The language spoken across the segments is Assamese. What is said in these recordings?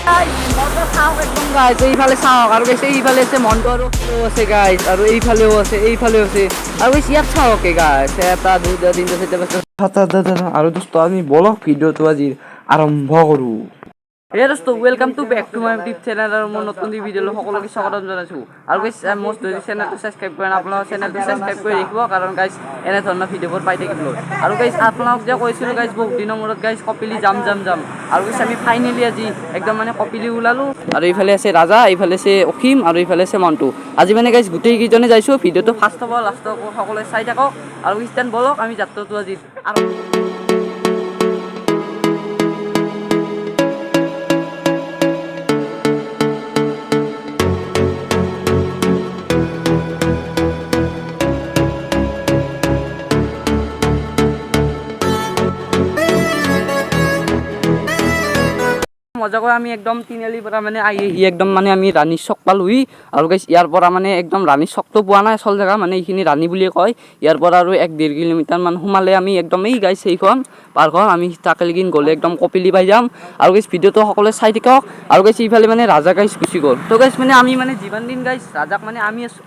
একদম গাইজ এইফালে চাওক আৰু গৈছে এইফালে আছে মনটো আৰু আছে গাইজ আৰু এইফালেও আছে আৰু গৈছে ইয়াত চাওক গাইজ এটা দুটা তিনিটা চাৰিটা পাঁচটা সাত আঠ দহটা আৰু দোস্ত আমি বলক ভিডিঅ'টো আজি আৰম্ভ কৰোঁ। এই দোস্ত welcome to back to my YouTube channel আৰু মোৰ নতুন ভিডিঅ'লৈ সকলোকে স্বাগতম জনাইছোঁ আৰু গাইজ মোৰ চেনেলটো ছাবস্ক্ৰাইব কৰে আপোনালোকৰ চেনেলটো ছাবস্ক্ৰাইব কৰি ৰাখিব কাৰণ গাইজ এনেধৰণৰ ভিডিঅ'বোৰ পাই থাকিবলৈ আৰু গাইজ আপোনালোক যে কৈছিলোঁ গাইজ বহুত দিনৰ মূৰত গাইজ কপিলি যাম আৰু গাইজ আমি ফাইনেলি আজি একদম মানে কপিলি ওলালোঁ আৰু এইফালে আছে ৰাজা এইফালে আছে অসীম আৰু এইফালে আছে মণ্টু আজি মানে গাইজ গোটেই কেইজনে যাইছোঁ ভিডিঅ'টো ফাৰ্ষ্ট অফ অল লাষ্ট সকলোৱে চাই থাকক আৰু ইষ্টেণ্ড বলক আমি যাত্ৰাটো আজি আৰু মজা কৰি আমি একদম তিনিআলিৰ পৰা মানে আহি একদম মানে আমি ৰাণীৰ চক পালোহি আৰু গাইজ ইয়াৰ পৰা মানে একদম ৰাণীৰ চকটো পোৱা নাই আচল জেগা মানে এইখিনি ৰাণী বুলিয়ে কয় ইয়াৰ পৰা আৰু 1-1.5 কিলোমিটাৰ মান সোমালে আমি একদম এই গাইজ সেইখন পাৰ্কখন আমি তাকেলগিন গ'লে একদম কপিলি পাই যাম আৰু গাইজ ভিডিঅ'টো সকলোৱে চাই থাকক আৰু গাইজ এইফালে মানে ৰাজা গাইজ গুচি গ'ল তো গাইজ মানে আমি মানে যিমান দিন গাইজ ৰাজাক মানে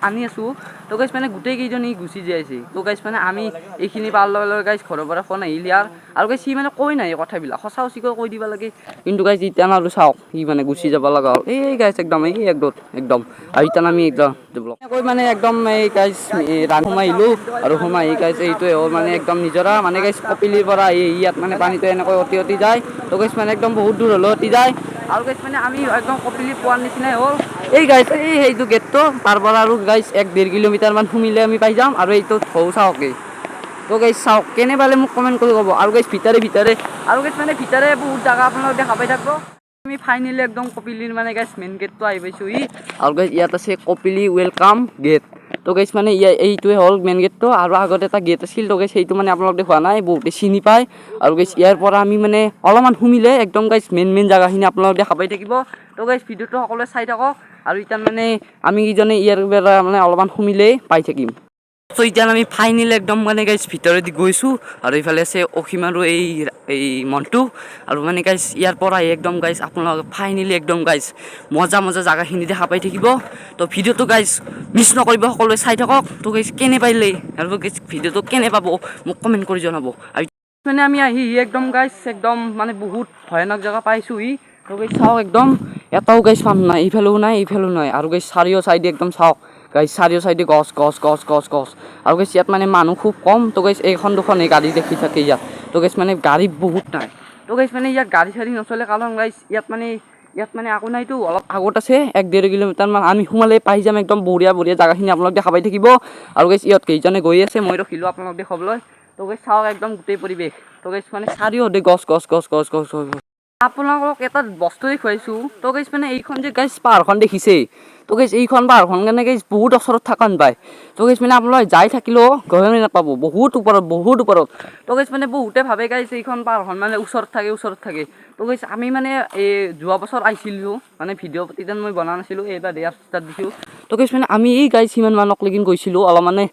আনি আছোঁ তো গাইজ মানে গোটেই কেইজনী গুচি যাই আছে তো গাইজ মানে আমি এইখিনি পাৰ লগে লগে গাইজ ঘৰৰ পৰা ফোন আহিল ইয়াৰ আৰু গাইজ সি মানে কৈ নাই কথাবিলাক সঁচা সঁচিকৈ কৈ দিব লাগে কিন্তু গাইজ এতিয়া আৰু চাওক সি মানে গুচি যাব লগা হ'ল এই গাইজ একদম একদম আৰু এতিয়া আমি একদম কৈ মানে একদম এই গাইজ ৰাণ সোমাইলোঁ আৰু সোমাই গাইজ এইটোৱে হ'ল মানে একদম নিজৰা মানে গাইজ কপিলিৰ পৰা ইয়াত মানে পানীটো এনেকৈ অতি যায় তো গাইজ মানে একদম বহুত দূৰ হ'লেও অতি যায় আৰু গাইজ মানে আমি একদম কপিলি পোৱাৰ নিচিনাই হ'ল এই গাইজ সেইটো গেটটো তাৰ পৰা আৰু গাইজ 1-1.5 কিলোমিটাৰ মান সোমিলে আমি পাই যাম আৰু এইটো থৌ চাওকেই তো গাইজ চাওক কেনে পালে মোক কমেণ্ট কৰি ক'ব আৰু গাইজ ভিতৰে আৰু গাইজ মানে ভিতৰে বহুত জাগা আপোনালোকে দেখা পাই থাকিব আমি ফাইনেলি একদম কপিলিৰ মানে গাইজ মেইন গেটটো আহি পাইছোঁহি আৰু গাইজ ইয়াত আছে কপিলি ৱেলকাম গেট তো গাইজ মানে এইটোৱে হ'ল মেইন গেটটো আৰু আগত এটা গেট আছিল তো গাইজ সেইটো মানে আপোনালোকে হোৱা নাই বহুতে চিনি পায় আৰু গাইজ ইয়াৰ পৰা আমি মানে অলপমান সোমিলে একদম গাইজ মেইন জাগাখিনি আপোনালোকে দেখা পাই থাকিব তো গাইজ ভিডিঅ'টো সকলোৱে চাই থাকক আৰু এতিয়া মানে আমি কিজনে ইয়াৰ পৰা মানে অলপমান সোমিলেই পাই থাকিম তো এতিয়া আমি ফাইনেলি একদম মানে গাইজ ভিতৰেদি গৈছোঁ আৰু এইফালে আছে অসীম আৰু এই মণ্টু আৰু মানে গাইজ ইয়াৰ পৰাই একদম গাইজ আপোনালোকে ফাইনেলি একদম গাইজ মজা জাগাখিনি দেখা পাই থাকিব তো ভিডিঅ'টো গাইজ মিছ নকৰিব সকলোৱে চাই থাকক তো গাইজ কেনে পাইলে আৰু গাইজ ভিডিঅ'টো কেনে পাব মোক কমেণ্ট কৰি জনাব আৰু মানে আমি আহি একদম গাইজ একদম মানে বহুত ভয়ানক জেগা পাইছোঁহি তো গাইজ চাওক একদম এটাও গাইজ পাম নাই এইফালেও নাই আৰু গাইজ চাৰিও চাইডে একদম চাওক গাইজ চাৰিও চাইডে গছ আৰু গাইজ ইয়াত মানে মানুহ খুব কম তো গাইজ এইখন দুখনেই গাড়ী দেখি থাকে ইয়াত তো গাইজ মানে গাড়ী বহুত নাই তো গাইজ মানে ইয়াত গাড়ী চাড়ী নচলে কাৰণ গাইজ ইয়াত মানে একো নাইতো অলপ আগত আছে 1-1.5 কিলোমিটাৰ মান আমি সোমালে পাই যাম একদম বঢ়িয়া জাগাখিনি আপোনালোকে দেখা পাই থাকিব আৰু গাইজ ইয়াত কেইজনে গৈ আছে মই ৰখিলোঁ আপোনালোক দেখাবলৈ তো গাইজ চাওক একদম গোটেই পৰিৱেশ তো গাইজ মানে চাৰিওতে গছ আপোনালোকক এটা বস্তু দেখুৱাইছোঁ তো গাইজ মানে এইখন যে গাইজ পাহাৰখন দেখিছে তো গাইজ এইখন পাহাৰখন কাৰণে গাইজ বহুত ওচৰত থকা পায় তো গাইজ মানে আপোনালোকে যাই থাকিলেও গমেই নাপাব বহুত ওপৰত তো গাইজ মানে বহুতে ভাবে গাইজ এইখন পাহাৰখন মানে ওচৰত থাকে তো গাইজ আমি মানে এই যোৱা বছৰ আহিছিলোঁ মানে ভিডিঅ' তেতিয়া মই বনা নাছিলোঁ এইবাৰ দিয়া ষ্টাৰ্ট দিছোঁ তো গাইজ মানে আমি এই গাইজ সিমান মানক লেগিন গৈছিলোঁ অলপ মানে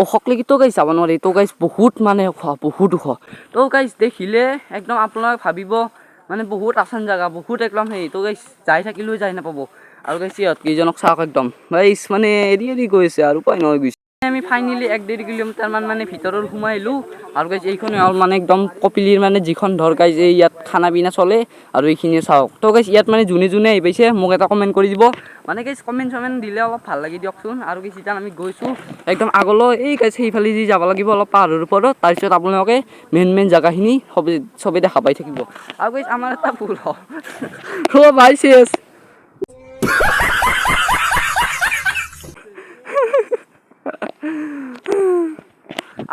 ওখক লেগি তো গাইজ যাব নোৱাৰি তো গাইজ বহুত মানে ওখ তো গাইজ দেখিলে একদম আপোনালোকে ভাবিব মানে বহুত আচান জাগা বহুত একদম তো গাইজ যাই থাকিলেও যাই নাপাব আৰু গাইজ সিহঁত কেইজনক চাওক একদম গাইজ মানে এৰি গৈছে আৰু উপায় নহয় গৈছে আমি ফাইনেলি 1-1.5 কিলোমিটাৰ মান মানে ভিতৰত সোমাই আহিলোঁ আৰু গাইজ এইখনে হ'ল মানে একদম কপিলিৰ মানে যিখন ধৰ গাইজ এই ইয়াত খানা পিনা চলে আৰু এইখিনিয়ে চাওক তো গাইজ ইয়াত মানে যোনে আহি পাইছে মোক এটা কমেণ্ট কৰি দিব মানে গাইজ কমেণ্ট দিলে অলপ ভাল লাগি দিয়কচোন আৰু গাইজ এতিয়া আমি গৈছোঁ একদম আগলৈ এই গাইজ সেইফালে যি যাব লাগিব অলপ পাহাৰৰ ওপৰত তাৰপিছত আপোনালোকে মেইন জাগাখিনি চবেই দেখা পাই থাকিব আৰু গাইজ আমাৰ এটা ভুল হ'ল ভাই চেছ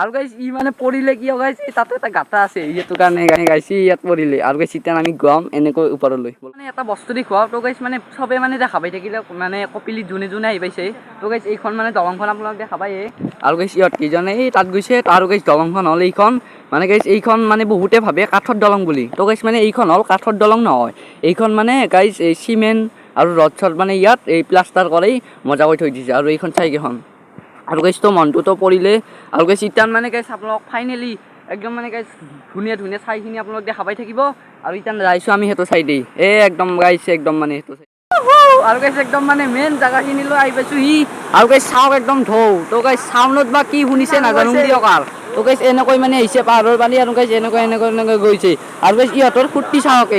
আৰু গাইজ মানে পৰিলে কিয় গাইজ তাতে এটা গাঁতা আছে সেইটো কাৰণে গাইছে ইয়াত পৰিলে আৰু গাইজ এতিয়া আমি গম এনেকৈ ওপৰলৈ মানে এটা বস্তু দেখুৱাও তো গাইজ মানে চবে মানে দেখা পাই থাকিলে মানে কপিলি যোনে আহি পাইছে তো গাইজ এইখন মানে দলংখন আপোনালোকে দেখা পায়ে আৰু গাইজ ইহঁত কেইজনে তাত গৈছে আৰু গাইজ দলংখন হ'ল এইখন মানে গাইজ এইখন মানে বহুতে ভাবে কাঠৰ দলং বুলি তো গাইজ মানে এইখন হ'ল কাঠৰ দলং নহয় এইখন মানে গাইজ এই চিমেণ্ট আৰু ৰড মানে ইয়াত এই প্লাষ্টাৰ কৰি মজা কৰি থৈ দিছে আৰু এইখন চাইকেইখন আৰু গাইজ তো মনটোতো পৰিলে আৰু গাইজ ইটান মানে গাইজ আপোনালোক ফাইনেলি একদম মানে গাইছ ধুনীয়া ধুনীয়া ঠাইখিনি আপোনালোক দেখা পাই থাকিব আৰু এতিয়া যাইছোঁ আমি সেইটো চাইডেই একদম গাইছ একদম মানে সেইটো আৰু গাইছ একদম মানে মেইন জেগাখিনিলৈ আহি পাইছোঁ আৰু গাইছ চাওক একদম ঢৌ তো গাইছ চাউণ্ডত বা কি শুনিছে নাজানো দিয়ক তো গাইছ এনেকৈ মানে আহিছে পাহাৰৰ পানী আৰু গাইছ এনেকৈ এনেকৈ এনেকৈ গৈছে আৰু গাইছ ইহঁতৰ ফূৰ্তি চাওক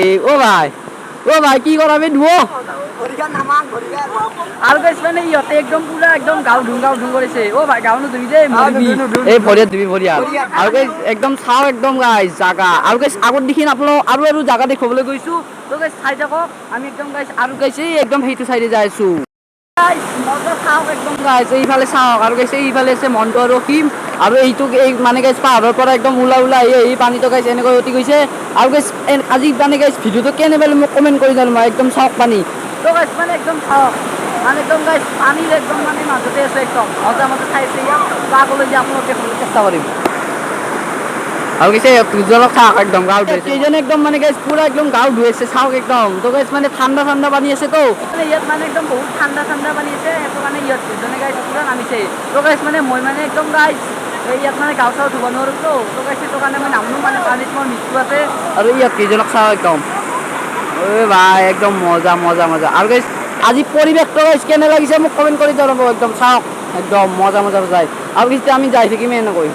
ভাই কি কৰা বে ধুও আৰু গাইছ মানে ইহঁতে একদম পুৰা একদম গাও ধুং কৰিছে ভাই গাও নুধুবি দেই এই ভৰিয়াত ধুবি ভৰিয়াত আৰু গাইছ একদম চাও একদম গাইছ জাগা আৰু গাইছ আগত দেখি আপোনালোক আৰু জাগা দেখুৱাবলৈ গৈছোঁ তো গাইছ চাই থাকক আমি একদম গাইছ আৰু গাইছ একদম সেইটো চাইডে যাই আছোঁ চাওক একদম গাইছ এইফালে চাওক আৰু গাইছ এইফালে আছে মনটো আৰু ৰখিম আৰু এইটো এই মানে গাইছ পাহাৰৰ পৰা একদম ওলাই আহি পানীটো গাইছ এনেকৈ উঠি গৈছে আৰু গাইছ আজি মানে গাইছ ভিডিঅ'টো কেনে পালে মোক কমেণ্ট কৰি জানো মই একদম চাওক পানী তো গাইছ মানে একদম চাওক মানে একদম গাইছ পানীৰ একদম মানে মাজতে আছে একদম মজা ঠাই আছে ইয়াত আগলৈ যে আপোনালোকে চেষ্টা কৰিম আৰু কৈছে দুজনক চাওক একদম গাঁও ধুইছে কেইজনে একদম মানে গাইছ পুৰা একদম গাঁও ধুইছে চাওক একদম তো গাইছ মানে ঠাণ্ডা পানী আছে তো ইয়াত মানে একদম বহুত ঠাণ্ডা পানী আছে সেইটো কাৰণে ইয়াত দুজনে গাইছ পুৰা নামিছে তো গাইছ মানে মই মানে একদম গাইছ ইয়াত মানে গাঁও চাও ধুব নোৱাৰোঁ তো গাইছ সেইটো কাৰণে মই নামনো মানে পানীত মোৰ মৃত্যু আছে আৰু ইয়াত কেইজনক চাওক একদম ভাই একদম মজা আৰু গাইছ আজি পৰিৱেশটো গাইছ কেনে লাগিছে মোক কমেণ্ট কৰি জনাব একদম চাওক একদম মজা যায় আৰু কিছু আমি যাই থাকিম এনেকৈ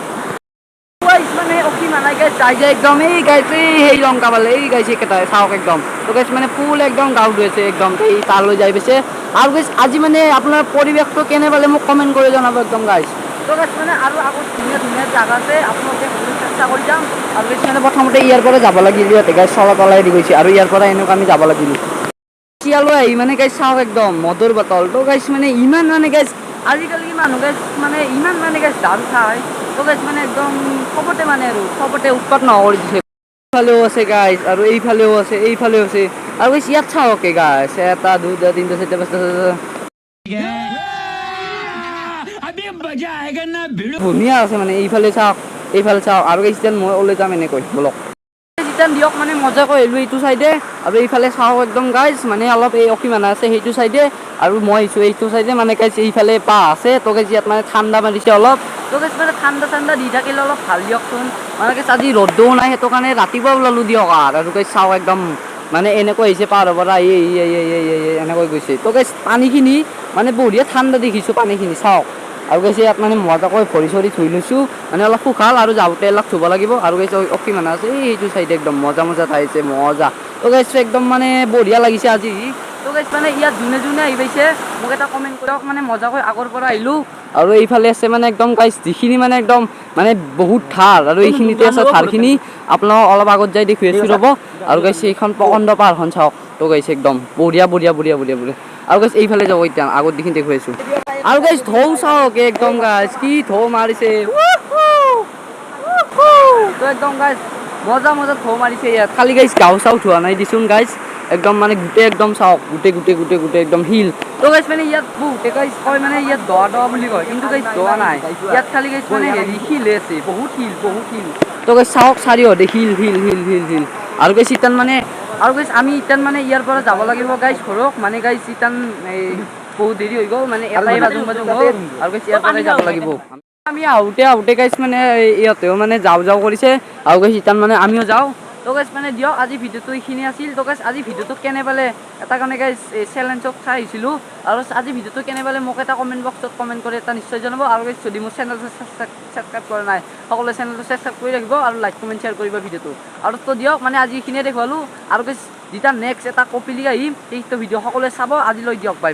মানে অকি মানাই গাইছ যাই একদম এই গাইছ সেই লংকা পালে এই গাইছ একেটাই চাওক একদম তো গাইছ মানে ফুল একদম গাঁও ধুইছে একদম এই তালৈ যাই পাইছে আৰু গাইছ আজি মানে আপোনাৰ পৰিৱেশটো কেনে পালে মোক কমেণ্ট কৰি জনাব একদম গাইছ তো গাইছ মানে আৰু আগত ধুনীয়া জাগা আছে আপোনালোকে চেষ্টা কৰি যাম আৰু গাইছ মানে প্ৰথমতে ইয়াৰ পৰা যাব লাগিল ইয়াতে গাইছ চলাতলাই দি গৈছে আৰু ইয়াৰ পৰা এনেকুৱা আমি যাব লাগিল ইয়ালৈ আহি মানে গাইছ চাওক একদম মদৰ বটল তো গাইছ মানে ইমান মানে গাইছ আজিকালি মানুহ গাইছ মানে ইমান মানে গাইছ দাৰু খায় তো গাইছ মানে একদম চবতে মানে আৰু চবতে উৎপাত নহৰি দিছে এইফালেও আছে গাইছ আৰু এইফালেও আছে আৰু গাইছ ইয়াত চাওক গাইছ 1 2 3 4 5 ধুনীয়া আছে মানে এইফালে চাওক আৰু গাইছ মই ওলাই যাম এনেকৈ বলক দিয়ক মানে মজাকৈ আহিলোঁ এইটো চাইডে আৰু এইফালে চাওক একদম গাইছ মানে অলপ এই অসীমানা আছে সেইটো চাইডে আৰু মই আহিছোঁ এইটো চাইডে মানে গাইছ এইফালে পাহ আছে তো গাইছ ইয়াত মানে ঠাণ্ডা মাৰিছে অলপ তো গাইছ মানে ঠাণ্ডা দি থাকিলে অলপ ভাল দিয়কচোন মানে গাইছ আজি ৰ'দও নাই সেইটো কাৰণে ৰাতিপুৱা ওলালোঁ দিয়ক আৰু গাইছ চাওক একদম মানে এনেকৈ আহিছে পাহাৰৰ পৰা এনেকৈ গৈছে তো গাইছ পানীখিনি মানে বঢ়িয়া ঠাণ্ডা দেখিছোঁ পানীখিনি চাওক আৰু গাইছ ইয়াত মানে মজাকৈ ভৰি চৰি ধুই লৈছোঁ মানে অলপ শুকাল আৰু যাওঁতে অলপ ধুব লাগিব আৰু গাইছ অসীমানা আছে এইটো চাইডে একদম মজা ঠাই আছে মজা তো গাইছ একদম মানে বঢ়িয়া লাগিছে আজি তো গাইছ মানে ইয়াত যোনে আহি পাইছে মোক এটা কমেণ্ট কৰক মানে মজাকৈ আগৰ পৰা আহিলোঁ আৰু এইফালে আছে মানে একদম গাইছ যিখিনি মানে একদম মানে বহুত ঢাল আৰু এইখিনিতে আছে ঢালখিনি আপোনালোক অলপ আগত যাই দেখুৱাই আছোঁ ৰ'ব আৰু গাইছ এইখন প্ৰকাণ্ড পাহাৰখন চাওক তো গাইছ একদম বঢ়িয়া আৰু গাইছ এইফালে যাব এতিয়া আগত দেখি দেখুৱাই আছোঁ আৰু গাইছ ঢৌ চাওক একদম গাইছ কি ঢৌ মাৰিছে তো একদম গাইছ মজা ঢৌ মাৰিছে ইয়াত খালি গাইছ গাঁও চাও ধোৱা নাই দিছোন গাইছ একদম মানে গোটেই একদম চাওক গোটেই একদম শিল তো গাইছ মানে ইয়াত বহুতে গাইছ কয় মানে ইয়াত দ বুলি কয় কিন্তু গাইছ দ নাই ইয়াত খালি গাইছ মানে হেৰি শিল আছে বহুত শিল তো গাইছ চাওক চাৰিওদে শিল আৰু গাইছ ইতান মানে আমি ইতান মানে ইয়াৰ পৰা যাব লাগিব গাইছ ঘৰক মানে গাইছ ইতান বহুত দেৰি হৈ গ'ল মানে এটাই বাজুং হ'ল আৰু গাইছ ইয়াৰ পৰাই যাব লাগিব আমি আহোঁতে গাইছ মানে ইহঁতেও মানে যাওঁ কৰিছে আৰু গাইছ ইতান মানে আমিও যাওঁ তো গাইছ মানে দিয়ক আজি ভিডিঅ'টো এইখিনি আছিল তো গাইছ আজি ভিডিঅ'টো কেনে পালে এটা কাৰণে গাইছ চেলেঞ্জক চাই আহিছিলোঁ আৰু আজি ভিডিঅ'টো কেনে পালে মোক এটা কমেণ্ট বক্সত কমেণ্ট কৰি এটা নিশ্চয় জনাব আৰু গাইছ যদি মোৰ চেনেলটো ছাবস্ক্ৰাইব কৰা নাই সকলোৱে চেনেলটো ছাবস্ক্ৰাইব কৰি ৰাখিব আৰু লাইক কমেণ্ট শ্বেয়াৰ কৰিব ভিডিঅ'টো আৰু তো দিয়ক মানে আজি এইখিনিয়ে দেখুৱালোঁ আৰু গাইছ যেতিয়া নেক্সট এটা কপিলি আহিম সেইটো ভিডিঅ' সকলোৱে চাব আজিলৈ দিয়ক বাই